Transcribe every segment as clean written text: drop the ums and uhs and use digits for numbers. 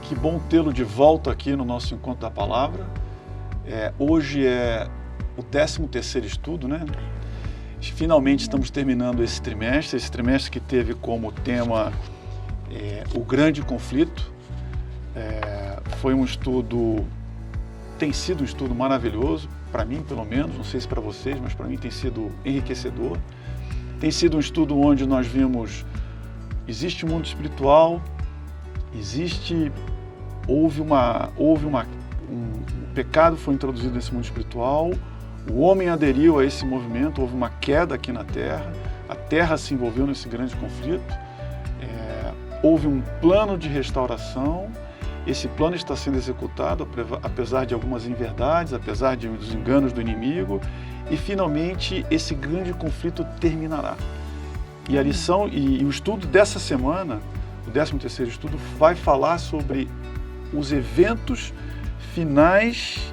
Que bom tê-lo de volta aqui no nosso Encontro da Palavra. Hoje é o 13º estudo, né? Finalmente estamos terminando esse trimestre que teve como tema o grande conflito. Foi um estudo, tem sido um estudo maravilhoso, para mim pelo menos, não sei se para vocês, mas para mim tem sido enriquecedor. Tem sido um estudo onde nós vimos, existe um mundo espiritual, o pecado foi introduzido nesse mundo espiritual, o homem aderiu a esse movimento, houve uma queda aqui na Terra, a Terra se envolveu nesse grande conflito, houve um plano de restauração, esse plano está sendo executado, apesar de algumas inverdades, apesar dos enganos do inimigo, e finalmente esse grande conflito terminará. E a lição e o estudo dessa semana, o 13º estudo, vai falar sobre os eventos finais,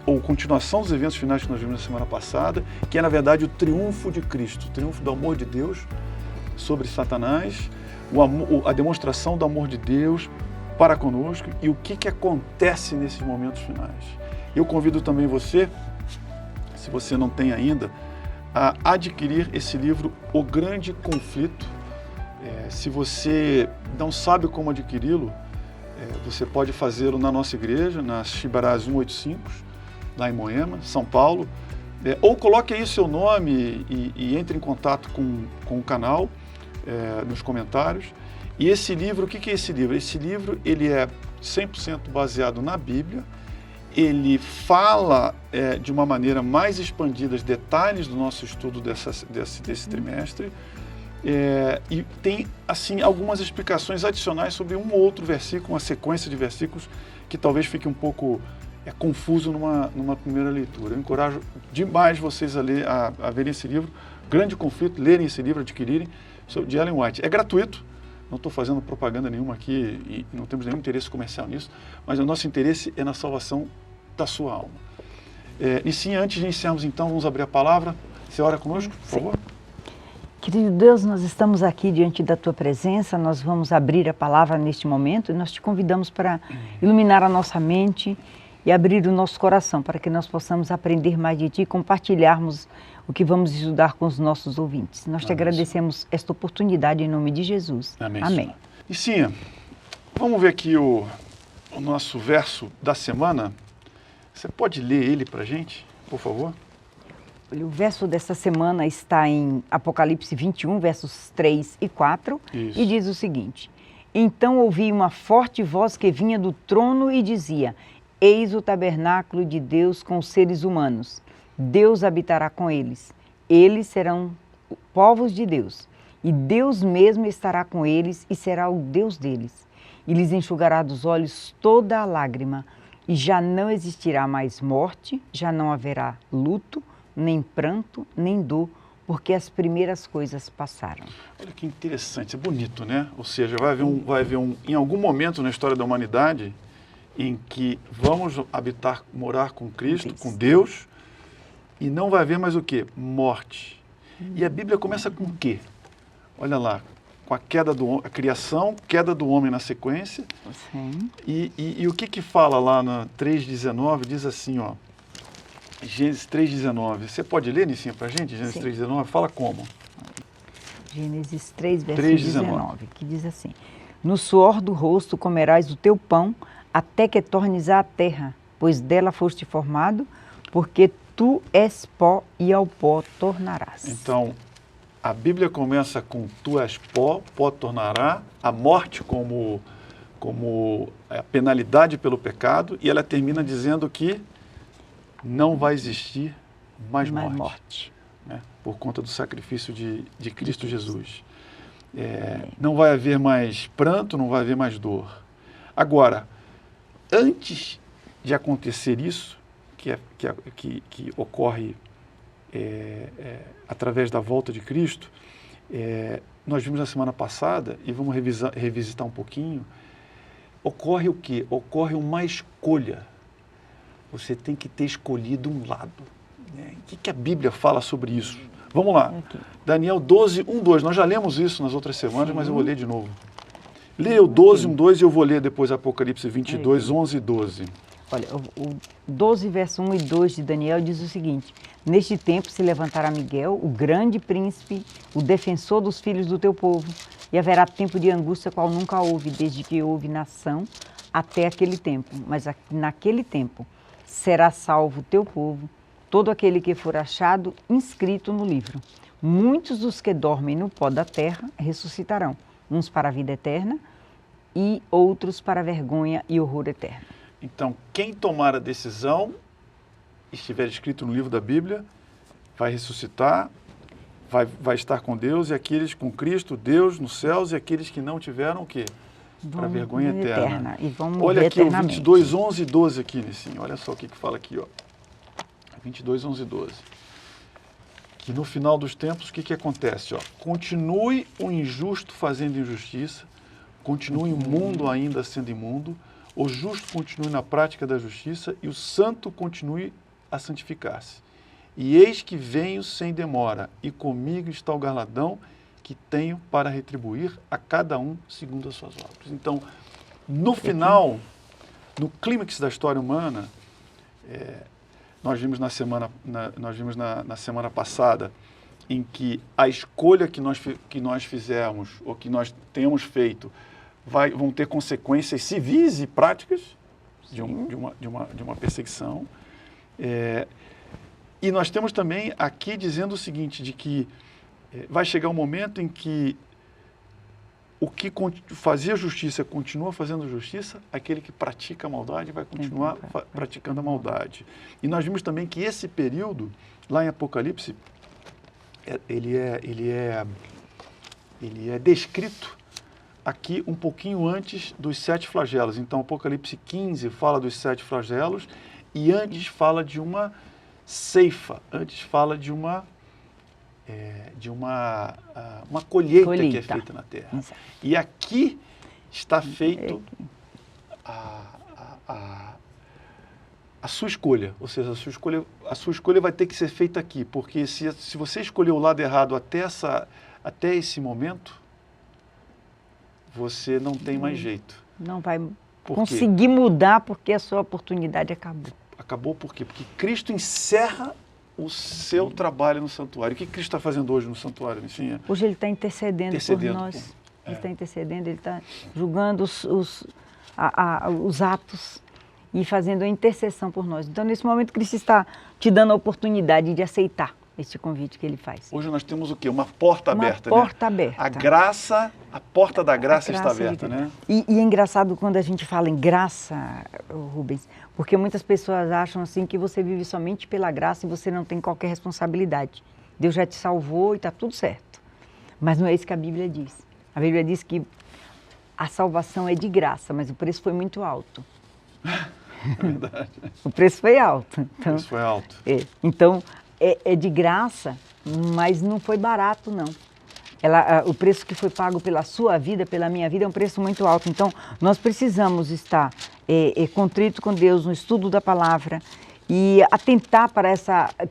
ou continuação dos eventos finais que nós vimos na semana passada, que é na verdade o triunfo de Cristo, o triunfo do amor de Deus sobre Satanás, a demonstração do amor de Deus para conosco e o que acontece nesses momentos finais. Eu convido também você, se você não tem ainda, a adquirir esse livro, O Grande Conflito. Se você não sabe como adquiri-lo, você pode fazê-lo na nossa igreja, na Chibarás 185, lá em Moema, São Paulo, ou coloque aí o seu nome e entre em contato com o canal, nos comentários. E esse livro, o que é esse livro? Esse livro ele é 100% baseado na Bíblia, ele fala de uma maneira mais expandida os detalhes do nosso estudo desse trimestre, e tem assim algumas explicações adicionais sobre um ou outro versículo, uma sequência de versículos que talvez fique um pouco confuso numa primeira leitura. Eu encorajo demais vocês a verem esse livro, Grande Conflito, lerem esse livro, adquirirem, de Ellen White. É gratuito. Não estou fazendo propaganda nenhuma aqui e não temos nenhum interesse comercial nisso, mas o nosso interesse é na salvação da sua alma. E sim, antes de iniciarmos então, vamos abrir a palavra. Você ora conosco, por favor? Querido Deus, nós estamos aqui diante da Tua presença, nós vamos abrir a palavra neste momento e nós te convidamos para iluminar a nossa mente e abrir o nosso coração para que nós possamos aprender mais de Ti e compartilharmos o que vamos estudar com os nossos ouvintes. Nós te agradecemos esta oportunidade em nome de Jesus. Amém. Amém. E sim, vamos ver aqui o nosso verso da semana. Você pode ler ele para a gente, por favor? O verso desta semana está em Apocalipse 21, versos 3 e 4, Isso. E diz o seguinte: Então ouvi uma forte voz que vinha do trono e dizia: Eis o tabernáculo de Deus com os seres humanos. Deus habitará com eles. Eles serão povos de Deus. E Deus mesmo estará com eles e será o Deus deles. E lhes enxugará dos olhos toda a lágrima. E já não existirá mais morte, já não haverá luto, nem pranto, nem dor, porque as primeiras coisas passaram. Olha que interessante, é bonito, né? Ou seja, vai haver em algum momento na história da humanidade em que vamos morar com Cristo, com Deus, e não vai haver mais o quê? Morte. E a Bíblia começa com o quê? Olha lá, com a criação, queda do homem na sequência. Sim. E o que fala lá na 3,19? Diz assim, ó, Gênesis 3,19. Você pode ler, Nicinha, para a gente? Gênesis 3,19, fala como? Gênesis 3, verso 3,19. 19, que diz assim: No suor do rosto comerás o teu pão, até que tornes à terra, pois dela foste formado, porque tu és pó e ao pó tornarás. Então, a Bíblia começa com tu és pó, pó tornará, a morte como a penalidade pelo pecado, e ela termina dizendo que não vai existir mais morte. Né? Por conta do sacrifício de Cristo Jesus. Não vai haver mais pranto, não vai haver mais dor. Agora, antes de acontecer isso, que ocorre através da volta de Cristo, nós vimos na semana passada, e vamos revisitar um pouquinho, ocorre o quê? Ocorre uma escolha. Você tem que ter escolhido um lado. Né? O que a Bíblia fala sobre isso? Vamos lá. Daniel 12, 1, 2. Nós já lemos isso nas outras semanas, mas eu vou ler de novo. Leia o 12, 1, 2 e eu vou ler depois Apocalipse 22, 11 e 12. Olha, o 12, verso 1 e 2 de Daniel diz o seguinte: neste tempo se levantará Miguel, o grande príncipe, o defensor dos filhos do teu povo, e haverá tempo de angústia qual nunca houve, desde que houve nação até aquele tempo. Mas naquele tempo será salvo o teu povo, todo aquele que for achado inscrito no livro. Muitos dos que dormem no pó da terra ressuscitarão, uns para a vida eterna e outros para a vergonha e horror eterno. Então, quem tomar a decisão, estiver escrito no livro da Bíblia, vai ressuscitar, vai estar com Deus, e aqueles com Cristo, Deus nos céus, e aqueles que não tiveram o quê? Para a vergonha eterna. E vão morrer olha aqui eternamente. o 22, 11 e 12 aqui, Nicinho. Olha só o que fala aqui, ó. 22, 11 e 12. Que no final dos tempos, o que acontece? Ó? Continue o injusto fazendo injustiça, continue o mundo ainda sendo imundo, o justo continue na prática da justiça e o santo continue a santificar-se. E eis que venho sem demora, e comigo está o galardão que tenho para retribuir a cada um segundo as suas obras. Então, no final, no clímax da história humana, nós vimos na semana passada, em que a escolha que nós fizemos, ou que nós temos feito, vão ter consequências civis e práticas de uma perseguição. E nós temos também aqui dizendo o seguinte, de que vai chegar um momento em que o que fazia justiça continua fazendo justiça, aquele que pratica a maldade vai continuar praticando a maldade. E nós vimos também que esse período, lá em Apocalipse, ele é descrito aqui um pouquinho antes dos 7 flagelos. Então, Apocalipse 15 fala dos 7 flagelos e antes fala de uma ceifa, antes fala de uma colheita que é feita na terra. Exato. E aqui está feito a sua escolha, ou seja, a sua escolha vai ter que ser feita aqui, porque se você escolheu o lado errado até esse momento, você não tem mais jeito. Não vai conseguir mudar porque a sua oportunidade acabou. Acabou por quê? Porque Cristo encerra o seu trabalho no santuário. O que Cristo está fazendo hoje no santuário, Nicinha? Hoje Ele está intercedendo por nós. Ele está intercedendo, Ele está julgando os atos e fazendo a intercessão por nós. Então, nesse momento, Cristo está te dando a oportunidade de aceitar este convite que Ele faz. Hoje nós temos o quê? Uma porta aberta, né? Uma porta aberta. A porta da graça está aberta, né? E é engraçado quando a gente fala em graça, Rubens, porque muitas pessoas acham assim que você vive somente pela graça e você não tem qualquer responsabilidade. Deus já te salvou e está tudo certo. Mas não é isso que a Bíblia diz. A Bíblia diz que a salvação é de graça, mas o preço foi muito alto. É verdade. O preço foi alto. Então, o preço foi alto. Então, é de graça, mas não foi barato, não. O preço que foi pago pela sua vida, pela minha vida, é um preço muito alto. Então, nós precisamos estar contrito com Deus no estudo da palavra e atentar para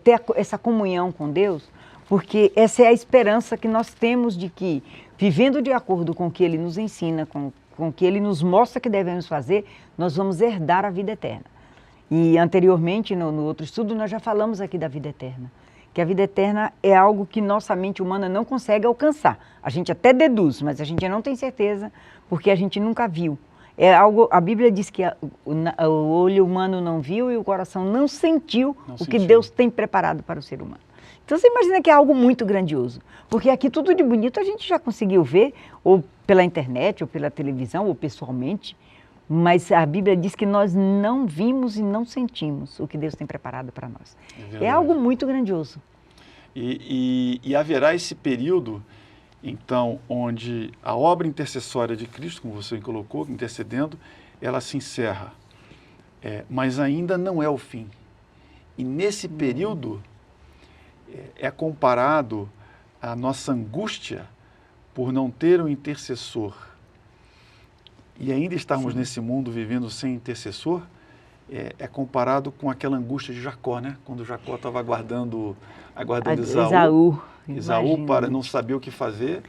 ter essa comunhão com Deus, porque essa é a esperança que nós temos de que, vivendo de acordo com o que Ele nos ensina, com o que Ele nos mostra que devemos fazer, nós vamos herdar a vida eterna. E anteriormente, no outro estudo, nós já falamos aqui da vida eterna. Que a vida eterna é algo que nossa mente humana não consegue alcançar. A gente até deduz, mas a gente não tem certeza, porque a gente nunca viu. A Bíblia diz que o olho humano não viu e o coração não sentiu que Deus tem preparado para o ser humano. Então você imagina que é algo muito grandioso. Porque aqui tudo de bonito a gente já conseguiu ver, ou pela internet, ou pela televisão, ou pessoalmente. Mas a Bíblia diz que nós não vimos e não sentimos o que Deus tem preparado para nós. É algo muito grandioso. E haverá esse período, então, onde a obra intercessória de Cristo, como você colocou, intercedendo, ela se encerra. Mas ainda não é o fim. E nesse período é comparado a nossa angústia por não ter um intercessor. E ainda estarmos nesse mundo vivendo sem intercessor, é comparado com aquela angústia de Jacó, né? Quando Jacó estava aguardando Esaú para não saber o que fazer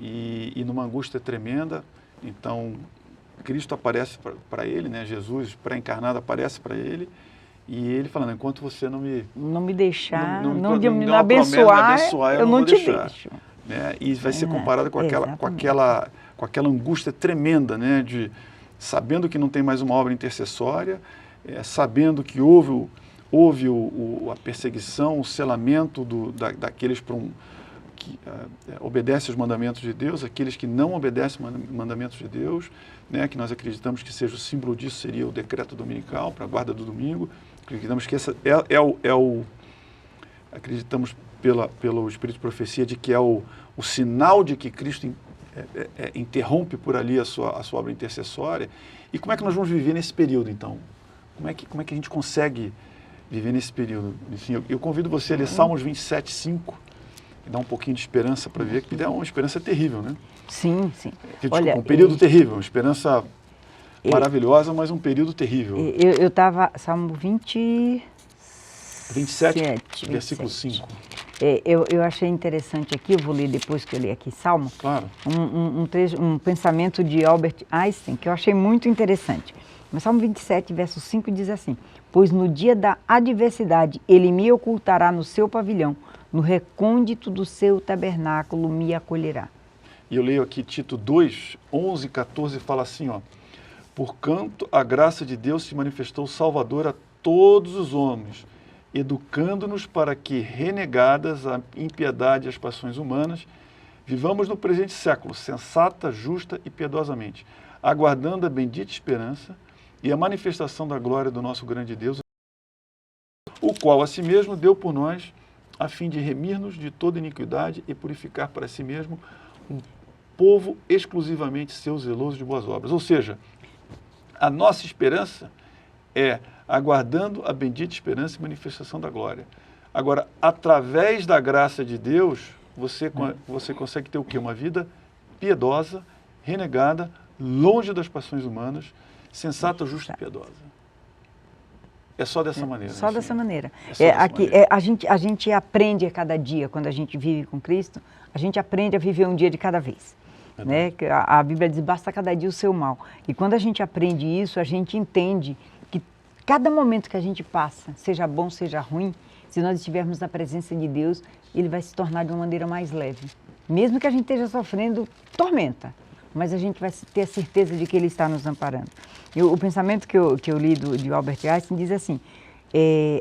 e numa angústia tremenda, Então, Cristo aparece para ele, né? Jesus pré-encarnado aparece para ele, e ele falando, enquanto você não me deixar, não me dá uma abençoar, promessa, eu não vou te deixar. deixo. Né? E vai ser comparado com aquela angústia tremenda, né? De sabendo que não tem mais uma obra intercessória, sabendo que houve a perseguição, o selamento daqueles que obedecem os mandamentos de Deus, aqueles que não obedecem os mandamentos de Deus, né? Que nós acreditamos que seja o símbolo disso, seria o decreto dominical para a guarda do domingo. Acreditamos que essa acreditamos pelo Espírito de Profecia de que é o sinal de que Cristo interrompe por ali a sua obra intercessória. E como é que nós vamos viver nesse período, então? Como é que a gente consegue viver nesse período? Enfim, eu convido você a ler Salmos 27:5, e dar um pouquinho de esperança para ver, que é uma esperança terrível, né? Sim, sim. Olha, um período terrível, uma esperança maravilhosa, mas um período terrível. Eu estava, Salmo 27, versículo 5. Eu achei interessante aqui, eu vou ler depois que eu ler aqui Salmo, claro. um pensamento de Albert Einstein, que eu achei muito interessante. Mas Salmo 27, verso 5 diz assim: pois no dia da adversidade ele me ocultará no seu pavilhão, no recôndito do seu tabernáculo me acolherá. E eu leio aqui Tito 2, 11 e 14, fala assim, ó: porquanto a graça de Deus se manifestou salvadora a todos os homens, educando-nos para que, renegadas a impiedade e as paixões humanas, vivamos no presente século, sensata, justa e piedosamente, aguardando a bendita esperança e a manifestação da glória do nosso grande Deus, o qual a si mesmo deu por nós, a fim de remir-nos de toda iniquidade e purificar para si mesmo um povo exclusivamente seu, zeloso de boas obras. Ou seja, a nossa esperança é aguardando a bendita esperança e manifestação da glória. Agora, através da graça de Deus, você consegue ter o quê? Uma vida piedosa, renegada, longe das paixões humanas, sensata, justa e piedosa. É só dessa maneira. Só dessa maneira. A gente aprende a cada dia, quando a gente vive com Cristo, a gente aprende a viver um dia de cada vez. Né? A Bíblia diz, basta cada dia o seu mal. E quando a gente aprende isso, a gente entende que cada momento que a gente passa, seja bom, seja ruim, se nós estivermos na presença de Deus, ele vai se tornar de uma maneira mais leve. Mesmo que a gente esteja sofrendo tormenta, mas a gente vai ter a certeza de que ele está nos amparando. O pensamento que eu li de Albert Einstein diz assim: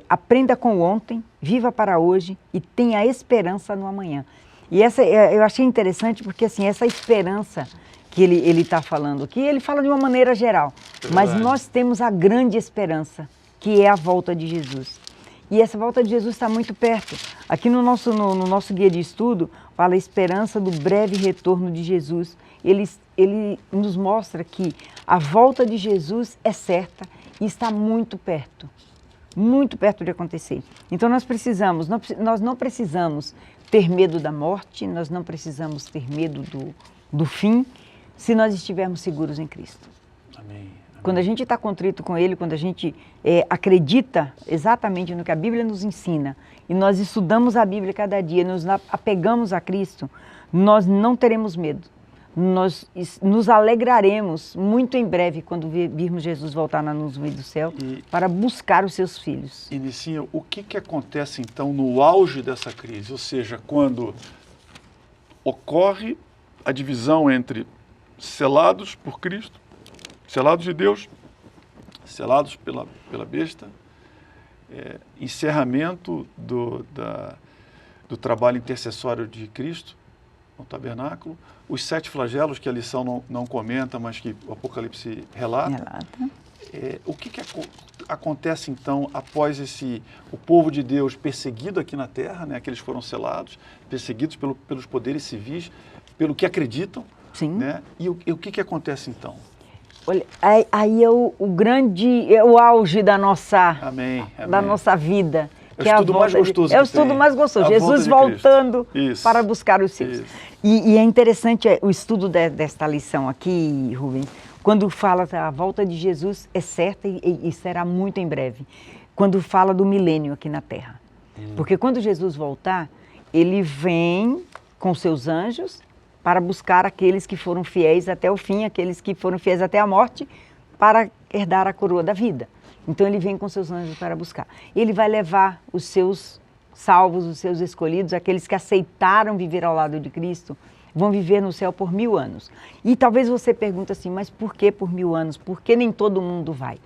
aprenda com o ontem, viva para hoje e tenha esperança no amanhã. E essa eu achei interessante porque assim, essa esperança que ele está falando aqui, ele fala de uma maneira geral, mas nós temos a grande esperança, que é a volta de Jesus. E essa volta de Jesus está muito perto. Aqui no nosso guia de estudo, fala a esperança do breve retorno de Jesus. Ele nos mostra que a volta de Jesus é certa e está muito perto de acontecer. Então nós não precisamos ter medo da morte, nós não precisamos ter medo do fim, se nós estivermos seguros em Cristo. Amém. Quando a gente está contrito com Ele, quando a gente acredita exatamente no que a Bíblia nos ensina, e nós estudamos a Bíblia cada dia, nos apegamos a Cristo, nós não teremos medo. Nós nos alegraremos muito em breve quando virmos Jesus voltar na nuvem do céu para buscar os seus filhos. E Nicinha, o que acontece então no auge dessa crise? Ou seja, quando ocorre a divisão entre selados por Cristo, selados de Deus, selados pela besta, encerramento do trabalho intercessório de Cristo no tabernáculo, os 7 flagelos que a lição não comenta, mas que o Apocalipse relata. O que acontece então após o povo de Deus perseguido aqui na terra, né? Aqueles foram selados, perseguidos pelos poderes civis, pelo que acreditam. Sim. Né? E o que acontece então? Olha, aí é o auge da nossa, amém. Da nossa vida. É o estudo mais gostoso. É o estudo mais gostoso. Jesus voltando para buscar os seus. E é interessante o estudo desta lição aqui, Rubens, quando fala que a volta de Jesus é certa e será muito em breve. Quando fala do milênio aqui na Terra. Porque quando Jesus voltar, ele vem com seus anjos para buscar aqueles que foram fiéis até o fim, aqueles que foram fiéis até a morte, para herdar a coroa da vida. Então ele vem com seus anjos para buscar. Ele vai levar os seus salvos, os seus escolhidos, aqueles que aceitaram viver ao lado de Cristo, vão viver no céu por 1000 anos. E talvez você pergunte assim, mas por que por 1000 anos? Por que nem todo mundo vai?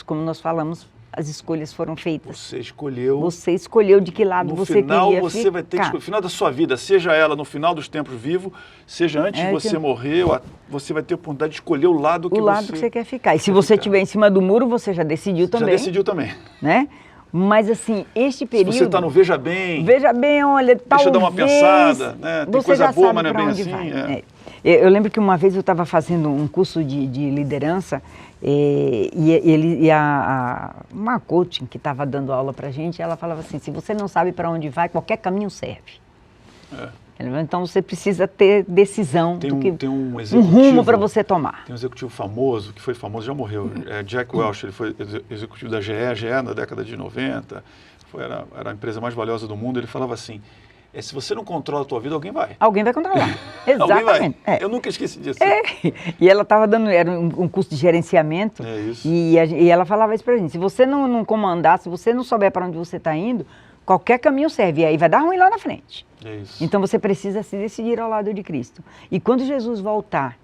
Como nós falamos, as escolhas foram feitas. Você escolheu. Você escolheu de que lado você queria ficar. No final, você vai ter que escolher. No final da sua vida, seja ela no final dos tempos vivo, seja antes de você morrer, você vai ter a oportunidade de escolher o lado que você quer ficar. E se você estiver em cima do muro, você já decidiu também. Já decidiu também. Né? Mas assim, este período... Se você está no Veja Bem... Veja bem, olha, talvez... Deixa eu dar uma pensada, né? Tem coisa boa, mas não é bem assim. Eu lembro que uma vez eu estava fazendo um curso de liderança uma coaching que estava dando aula para a gente, ela falava assim, se você não sabe para onde vai, qualquer caminho serve. Então você precisa ter decisão, tem um rumo para você tomar. Tem um executivo famoso, que foi famoso, já morreu, Jack Welch, ele foi executivo da GE na década de 90, era a empresa mais valiosa do mundo, ele falava assim, se você não controla a tua vida, alguém vai. Alguém vai controlar, exatamente. Eu nunca esqueci disso. E ela estava dando, era um curso de gerenciamento, e ela falava isso para a gente, se você não comandar, se você não souber para onde você está indo, qualquer caminho serve, e aí vai dar ruim lá na frente. Então você precisa se decidir ao lado de Cristo. E quando Jesus voltar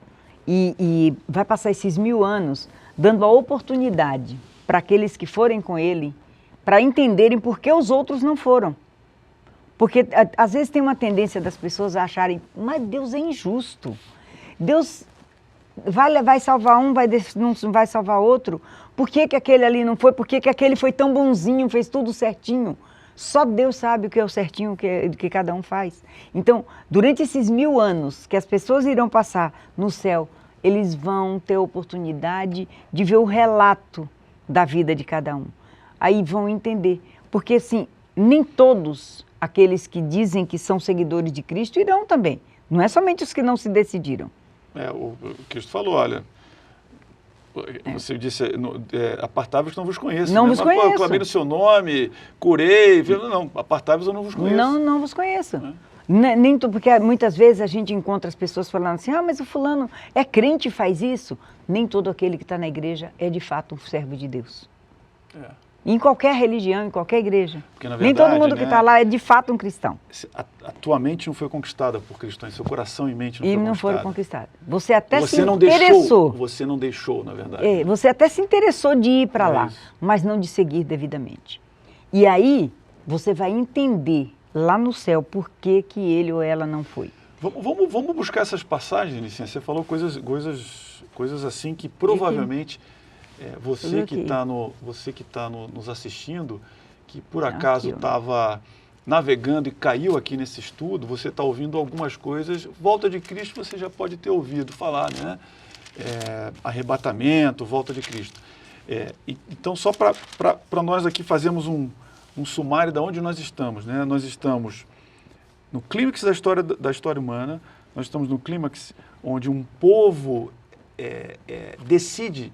e vai passar esses 1000 anos, dando a oportunidade para aqueles que forem com Ele, para entenderem por que os outros não foram. Porque às vezes tem uma tendência das pessoas a acharem, mas Deus é injusto. Deus vai salvar um, não vai salvar outro. Por que aquele ali não foi? Por que aquele foi tão bonzinho, fez tudo certinho? Só Deus sabe o que é o certinho que cada um faz. Então, durante esses 1000 anos que as pessoas irão passar no céu, eles vão ter a oportunidade de ver o relato da vida de cada um. Aí vão entender. Porque, assim, nem todos aqueles que dizem que são seguidores de Cristo irão também. Não é somente os que não se decidiram. O Cristo falou, olha... Você disse, apartai-vos que não vos conheço. Não vos conheço. Eu clamei no seu nome, curei. Não, apartai-vos eu não vos conheço. Não vos conheço. Porque muitas vezes a gente encontra as pessoas falando assim, mas o fulano é crente e faz isso. Nem todo aquele que está na igreja é de fato um servo de Deus. Em qualquer religião, em qualquer igreja. Porque, na verdade, nem todo mundo que está lá é de fato um cristão. A tua mente não foi conquistada por cristãos, seu coração e mente não foram conquistados. Você até se interessou. Você não deixou, na verdade. Você até se interessou de ir para lá, mas não de seguir devidamente. E aí, você vai entender lá no céu por que ele ou ela não foi. Vamos buscar essas passagens, licença. Você falou coisas assim que provavelmente... Você que está nos assistindo, que por acaso estava navegando e caiu aqui nesse estudo, você está ouvindo algumas coisas, volta de Cristo você já pode ter ouvido falar, né? Arrebatamento, volta de Cristo. Então, só para nós aqui fazermos um sumário de onde nós estamos, né? Nós estamos no clímax da história humana, nós estamos no clímax onde um povo decide.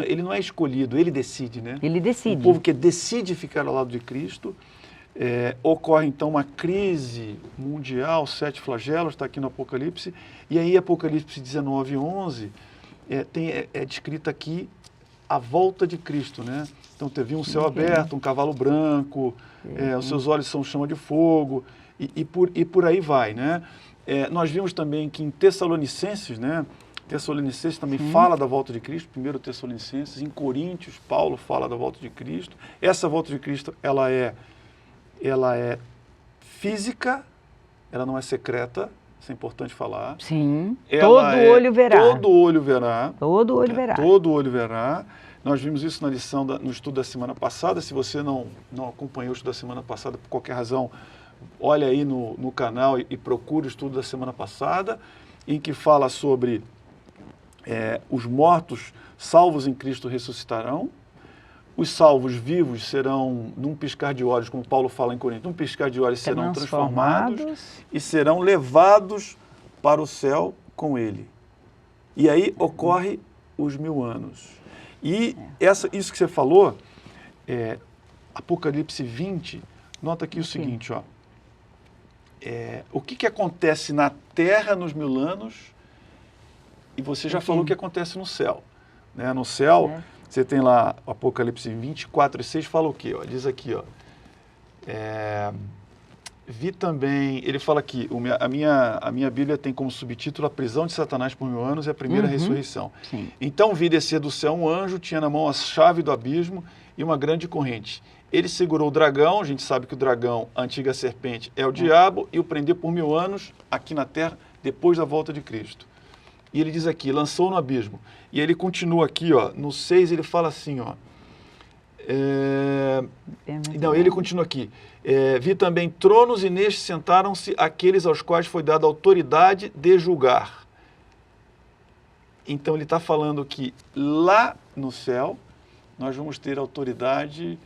Ele não é escolhido, ele decide, né? Ele decide. Um povo que decide ficar ao lado de Cristo. Ocorre, então, uma crise mundial, 7 flagelos, está aqui no Apocalipse. E aí, Apocalipse 19:11, é descrita aqui a volta de Cristo, né? Então, teve um céu aberto, um cavalo branco, os seus olhos são chama de fogo, e por aí vai, né? Nós vimos também que em Tessalonicenses, né? Tessalonicenses também fala da volta de Cristo, 1 Tessalonicenses, em Coríntios, Paulo fala da volta de Cristo. Essa volta de Cristo, ela é física, ela não é secreta, isso é importante falar. Sim, todo olho verá. Todo olho verá. Todo olho verá. Todo olho verá. Nós vimos isso na lição, no estudo da semana passada. Se você não acompanhou o estudo da semana passada, por qualquer razão, olha aí no canal e procure o estudo da semana passada, em que fala sobre... os mortos salvos em Cristo ressuscitarão, os salvos vivos serão, num piscar de olhos, como Paulo fala em Coríntios, num piscar de olhos serão transformados e serão levados para o céu com ele. E aí ocorre os 1000 anos. E isso que você falou, Apocalipse 20, nota aqui o seguinte, o que acontece na terra nos 1000 anos, e você já falou o que acontece no céu. Né? No céu, você tem lá o Apocalipse 24:6, fala o quê? Ó, diz aqui, ó, vi também, ele fala aqui, a minha Bíblia tem como subtítulo a prisão de Satanás por 1000 anos e a primeira ressurreição. Sim. Então vi descer do céu um anjo, tinha na mão a chave do abismo e uma grande corrente. Ele segurou o dragão, a gente sabe que o dragão, a antiga serpente, é o diabo, e o prendeu por 1000 anos aqui na terra, depois da volta de Cristo. E ele diz aqui, lançou no abismo. E ele continua aqui, ó, no 6 ele fala assim, ó, não, ele continua aqui. Vi também tronos e nestes sentaram-se aqueles aos quais foi dada autoridade de julgar. Então ele está falando que lá no céu nós vamos ter autoridade.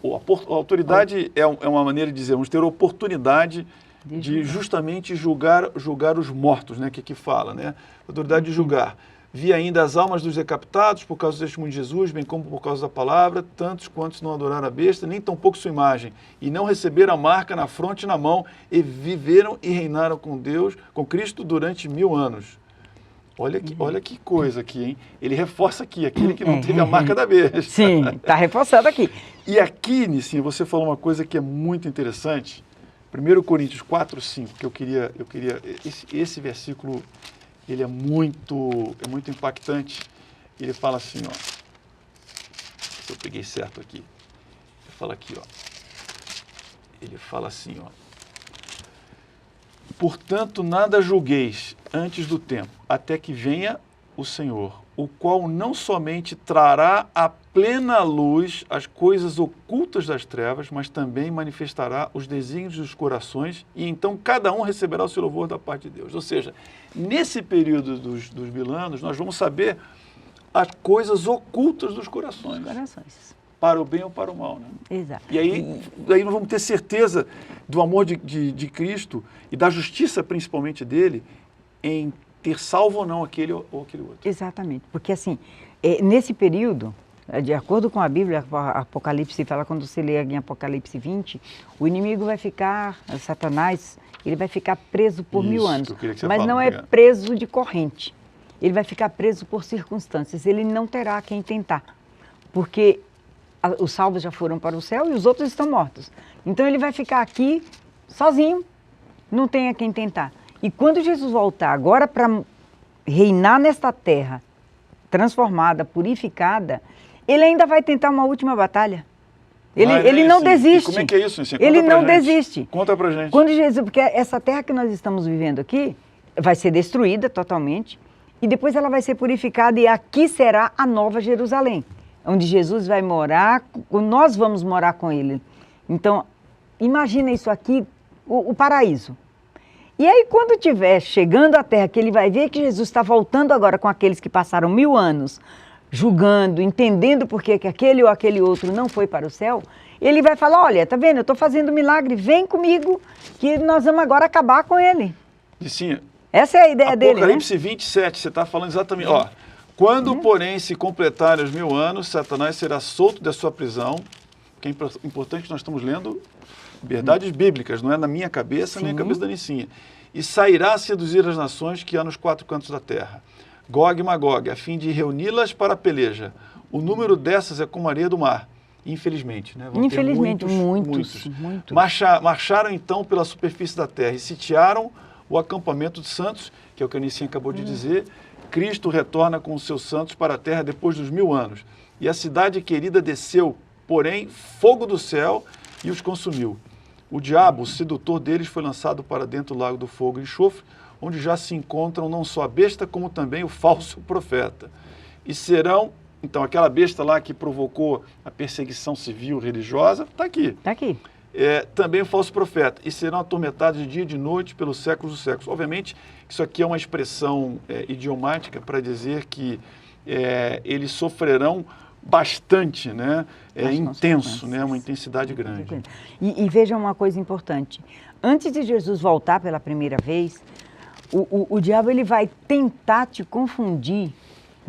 A autoridade é uma maneira de dizer, vamos ter oportunidade de justamente julgar os mortos, né, que aqui fala, né? Autoridade de julgar. Vi ainda as almas dos decapitados por causa do testemunho de Jesus, bem como por causa da palavra, tantos quantos não adoraram a besta, nem tampouco sua imagem, e não receberam a marca na fronte e na mão, e viveram e reinaram com Deus, com Cristo durante 1000 anos. Olha que coisa aqui, hein? Ele reforça aqui, aquele que não teve a marca da besta. Sim, está reforçado aqui. E aqui, Nicinha, você falou uma coisa que é muito interessante. 1 Coríntios 4:5, que eu queria esse versículo, ele é muito impactante. Ele fala assim, ó, se eu peguei certo aqui, ele fala aqui, ó, ele fala assim, ó, portanto, nada julgueis antes do tempo, até que venha o Senhor, o qual não somente trará à plena luz as coisas ocultas das trevas, mas também manifestará os desígnios dos corações, e então cada um receberá o seu louvor da parte de Deus. Ou seja, nesse período dos 1000 anos, nós vamos saber as coisas ocultas dos corações. Para o bem ou para o mal, né? Exato. E aí nós vamos ter certeza do amor de Cristo e da justiça, principalmente dele, em ter salvo ou não aquele ou aquele outro. Exatamente, porque assim, nesse período, de acordo com a Bíblia, Apocalipse fala, quando você lê em Apocalipse 20, o inimigo vai ficar, Satanás, ele vai ficar preso por 1000 anos, mas não é preso de corrente, ele vai ficar preso por circunstâncias, ele não terá quem tentar, porque os salvos já foram para o céu e os outros estão mortos. Então ele vai ficar aqui sozinho, não tem a quem tentar. E quando Jesus voltar agora para reinar nesta terra, transformada, purificada, ele ainda vai tentar uma última batalha. Ele não desiste. E como é que é isso, Nicinha? Ele não desiste. Conta pra gente. Quando Jesus, porque essa terra que nós estamos vivendo aqui vai ser destruída totalmente e depois ela vai ser purificada e aqui será a Nova Jerusalém, onde Jesus vai morar, nós vamos morar com ele. Então, imagina isso aqui, o paraíso. E aí, quando estiver chegando à terra, que ele vai ver que Jesus está voltando agora com aqueles que passaram 1000 anos, julgando, entendendo por que aquele ou aquele outro não foi para o céu, ele vai falar, olha, tá vendo, eu estou fazendo milagre, vem comigo, que nós vamos agora acabar com ele. Sim. Essa é a ideia dele, né? Apocalipse 27, você está falando exatamente, ó, quando, porém, se completarem os 1000 anos, Satanás será solto da sua prisão, que é importante que nós estamos lendo verdades bíblicas, não é na minha cabeça, nem na cabeça da Nicinha. E sairá a seduzir as nações que há nos 4 cantos da terra, Gog e Magog, a fim de reuni-las para a peleja. O número dessas é como a areia do mar, infelizmente. Né? Infelizmente, muitos. Marcharam então pela superfície da terra e sitiaram o acampamento de santos, que é o que a Nicinha acabou de dizer. Cristo retorna com os seus santos para a terra depois dos 1000 anos. E a cidade querida desceu, porém, fogo do céu e os consumiu. O diabo, o sedutor deles, foi lançado para dentro do lago do fogo e enxofre, onde já se encontram não só a besta, como também o falso profeta. E serão, então, aquela besta lá que provocou a perseguição civil religiosa, está aqui. Está aqui. Também o falso profeta. E serão atormentados de dia e de noite pelos séculos dos séculos. Obviamente, isso aqui é uma expressão idiomática para dizer que eles sofrerão bastante, né? Intenso, né? Uma intensidade grande. E veja uma coisa importante. Antes de Jesus voltar pela primeira vez, o diabo ele vai tentar te confundir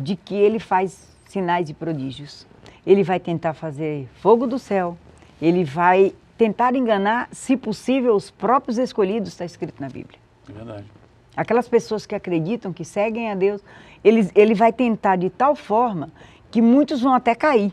de que ele faz sinais e prodígios. Ele vai tentar fazer fogo do céu, ele vai tentar enganar, se possível, os próprios escolhidos, está escrito na Bíblia. É verdade. Aquelas pessoas que acreditam, que seguem a Deus, ele vai tentar de tal forma que muitos vão até cair.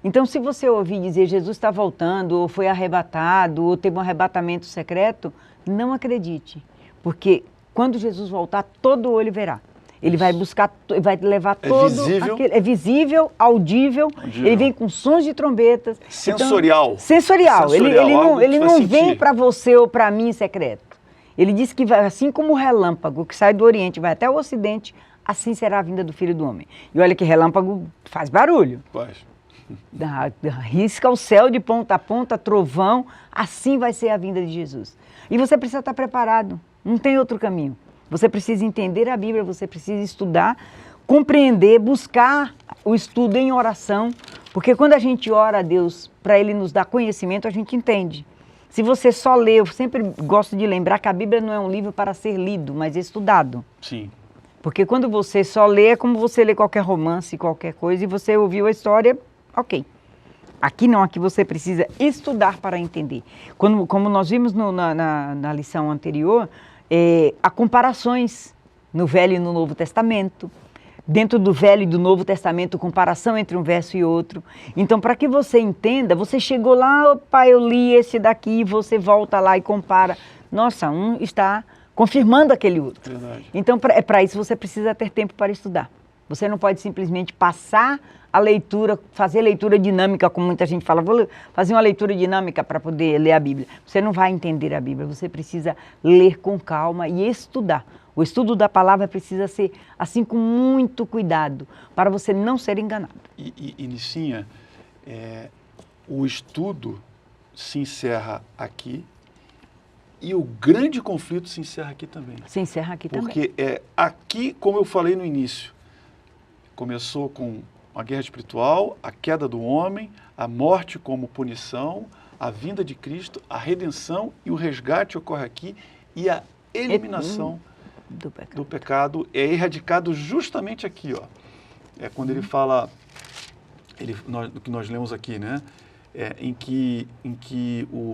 Então, se você ouvir dizer Jesus está voltando, ou foi arrebatado, ou teve um arrebatamento secreto, não acredite. Porque quando Jesus voltar, todo olho verá. Ele vai buscar, vai levar todo visível. aquele... É visível, audível, ele vem com sons de trombetas. Sensorial. Então, sensorial. Sensorial, Ele não vem sentir. para você ou para mim secreto. Ele disse que vai, assim como o relâmpago que sai do Oriente vai até o Ocidente, assim será a vinda do Filho do Homem. E olha que relâmpago faz barulho. Faz. Risca o céu de ponta a ponta, trovão, assim vai ser a vinda de Jesus. E você precisa estar preparado, não tem outro caminho. Você precisa entender a Bíblia, você precisa estudar, compreender, buscar o estudo em oração, porque quando a gente ora a Deus para Ele nos dar conhecimento, a gente entende. Se você só lê, eu sempre gosto de lembrar que a Bíblia não é um livro para ser lido, mas estudado. Sim. Porque quando você só lê, é como você lê qualquer romance, qualquer coisa, e você ouviu a história, ok. Aqui não, aqui você precisa estudar para entender. Como nós vimos na lição anterior, há comparações no Velho e no Novo Testamento. Dentro do Velho e do Novo Testamento, comparação entre um verso e outro. Então, para que você entenda, você chegou lá, opa, eu li esse daqui, e você volta lá e compara. Nossa, um está confirmando aquele outro. Verdade. Então, para isso, você precisa ter tempo para estudar. Você não pode simplesmente passar a leitura, fazer leitura dinâmica, como muita gente fala, vou fazer uma leitura dinâmica para poder ler a Bíblia. Você não vai entender a Bíblia, você precisa ler com calma e estudar. O estudo da palavra precisa ser assim com muito cuidado, para você não ser enganado. E Nicinha, o estudo se encerra aqui e o grande conflito se encerra aqui também. Se encerra aqui também. Porque aqui, como eu falei no início, começou com a guerra espiritual, a queda do homem, a morte como punição, a vinda de Cristo, a redenção e o resgate ocorre aqui e a eliminação do pecado é erradicado justamente aqui, ó. É quando ele fala, do que nós lemos aqui, né? Em que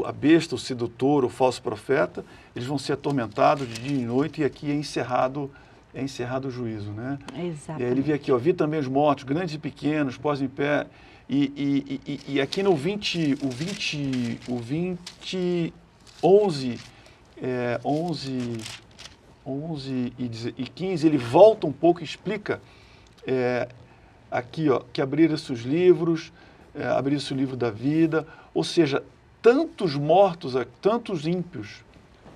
a besta, o sedutor, o falso profeta, eles vão ser atormentados de dia e noite e aqui é encerrado o juízo, né? Exatamente. E aí ele vê aqui, ó, vi também os mortos, grandes e pequenos, pós em pé, e aqui no 11 e 15, ele volta um pouco e explica aqui, ó, que abriram-se os livros, abriu-se o livro da vida, ou seja, tantos mortos, tantos ímpios,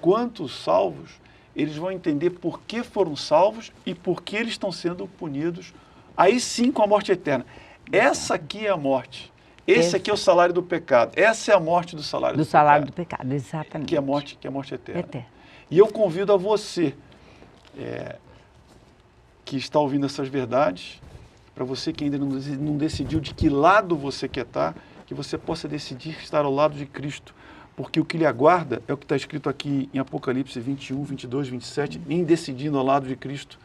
quantos salvos, eles vão entender por que foram salvos e por que eles estão sendo punidos, aí sim com a morte eterna. Essa aqui é a morte. Esse aqui é o salário do pecado. Essa é a morte do salário do pecado. Do salário do pecado, exatamente. Que é a morte eterna. Eterna. E eu convido a você, que está ouvindo essas verdades, para você que ainda não decidiu de que lado você quer estar, que você possa decidir estar ao lado de Cristo. Porque o que lhe aguarda é o que está escrito aqui em Apocalipse 21, 22, 27, em decidindo ao lado de Cristo,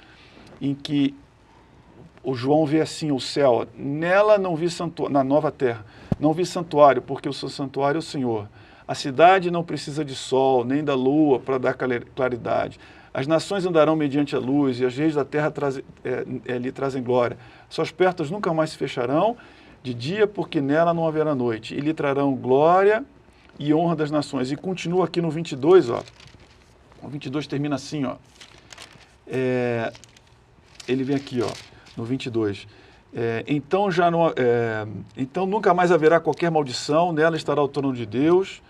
em que o João vê assim o céu, nela não vi santuário, na nova terra, não vi santuário, porque o seu santuário é o Senhor. A cidade não precisa de sol, nem da lua para dar claridade. As nações andarão mediante a luz, e as reis da terra lhe trazem glória. Suas portas nunca mais se fecharão de dia, porque nela não haverá noite. E lhe trarão glória e honra das nações. E continua aqui no 22, ó. O 22 termina assim, ó. Ele vem aqui, ó, no 22. Então nunca mais haverá qualquer maldição, nela estará o trono de Deus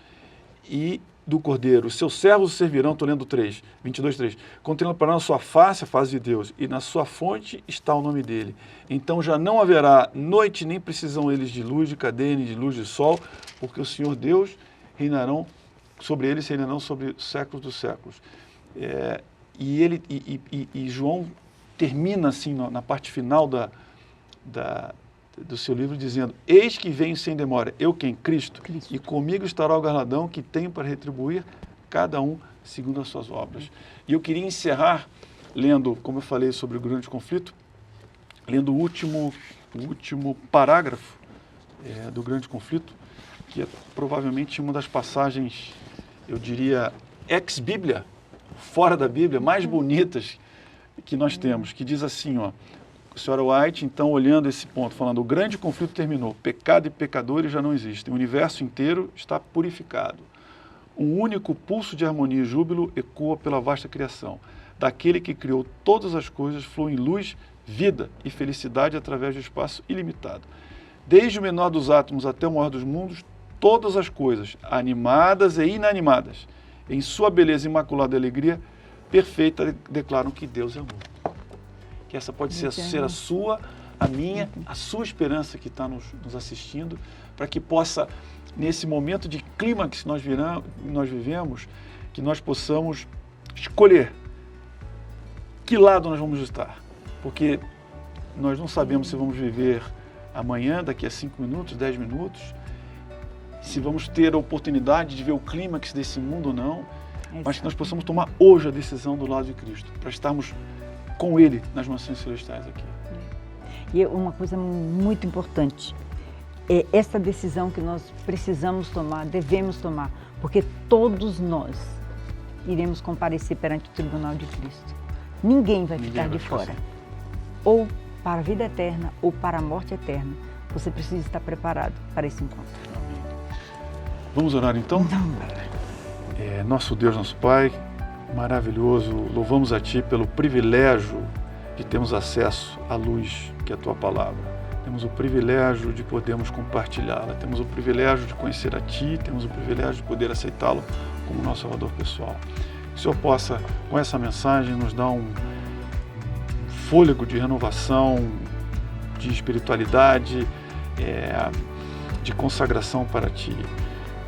e do Cordeiro. Seus servos o servirão, estou lendo 3, 22, 3. Contemplarão a sua face, a face de Deus, e na sua fonte está o nome dele. Então já não haverá noite, nem precisam eles de luz de cadeia, nem de luz de sol, porque o Senhor Deus reinarão sobre eles, reinarão sobre os séculos dos séculos. E João termina assim, na parte final do seu livro, dizendo: eis que venho sem demora, eu quem? Cristo. E comigo estará o galardão que tenho para retribuir cada um segundo as suas obras. E eu queria encerrar lendo, como eu falei sobre o grande conflito, lendo o último parágrafo do grande conflito, que é provavelmente uma das passagens, eu diria, ex-Bíblia, fora da Bíblia, mais bonitas que nós temos, que diz assim, ó, a senhora White, então, olhando esse ponto, falando, o grande conflito terminou, pecado e pecadores já não existem, o universo inteiro está purificado. Um único pulso de harmonia e júbilo ecoa pela vasta criação. Daquele que criou todas as coisas flui luz, vida e felicidade através do espaço ilimitado. Desde o menor dos átomos até o maior dos mundos, todas as coisas, animadas e inanimadas, em sua beleza imaculada e alegria perfeita, declaram que Deus é amor. Que essa pode ser a sua, a minha, a sua esperança que está nos assistindo, para que possa, nesse momento de clímax que nós vivemos, que nós possamos escolher que lado nós vamos estar. Porque nós não sabemos se vamos viver amanhã, daqui a 5 minutos, 10 minutos, se vamos ter a oportunidade de ver o clímax desse mundo ou não, mas que nós possamos tomar hoje a decisão do lado de Cristo, para estarmos com Ele nas mansões celestiais aqui. E uma coisa muito importante, é essa decisão que nós precisamos tomar, devemos tomar, porque todos nós iremos comparecer perante o tribunal de Cristo. Ninguém vai ficar de fora. Ou para a vida eterna, ou para a morte eterna. Você precisa estar preparado para esse encontro. Vamos orar então? Nosso Deus, nosso Pai, maravilhoso, louvamos a Ti pelo privilégio de termos acesso à luz que é a Tua Palavra. Temos o privilégio de podermos compartilhá-la, temos o privilégio de conhecer a Ti, temos o privilégio de poder aceitá-lo como nosso Salvador pessoal. Que o Senhor possa, com essa mensagem, nos dar um fôlego de renovação, de espiritualidade, de consagração para Ti.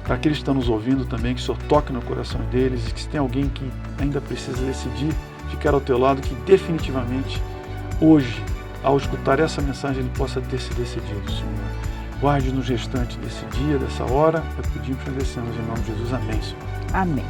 Para aqueles que estão nos ouvindo também, que o Senhor toque no coração deles e que se tem alguém que ainda precisa decidir ficar ao Teu lado, que definitivamente hoje, ao escutar essa mensagem, ele possa ter se decidido, Senhor. Guarde-nos restante desse dia, dessa hora, é o que pedimos e agradecemos em nome de Jesus. Amém, Senhor. Amém.